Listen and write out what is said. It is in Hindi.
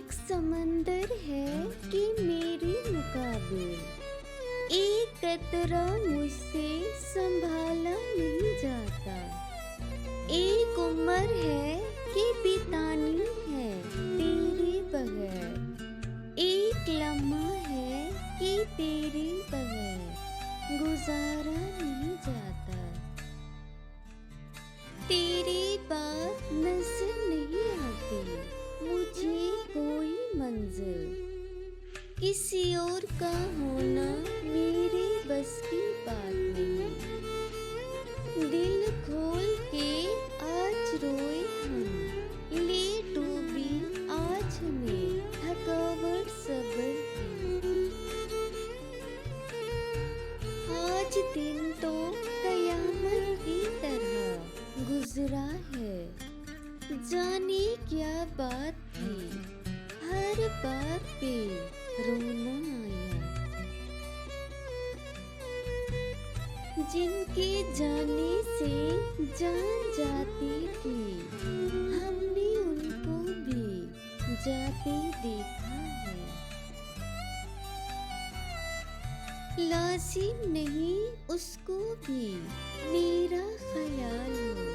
एक समंदर है कि मेरे मुकाबिल एक कतरा मुझसे संभाला नहीं जाता। एक उम्र है कि बितानी है तेरे बगैर, एक लम्हा है कि तेरे बगैर गुजारा नहीं जाता। तेरी बात नजर नहीं आती मुझे कोई मंजिल, किसी और का होना मेरे बस की बात नहीं। दिल खोल के आज रोए हम, ले डूबी आज हमें थकावट सब्र की। आज दिन तो कयामत की तरह गुजरा है, जाने क्या बात थी हर बात पे रोना आया। जिनके जाने से जान जाती थी हमने उनको भी जाते देखा है। लाजिम नहीं उसको भी मेरा ख्याल हो,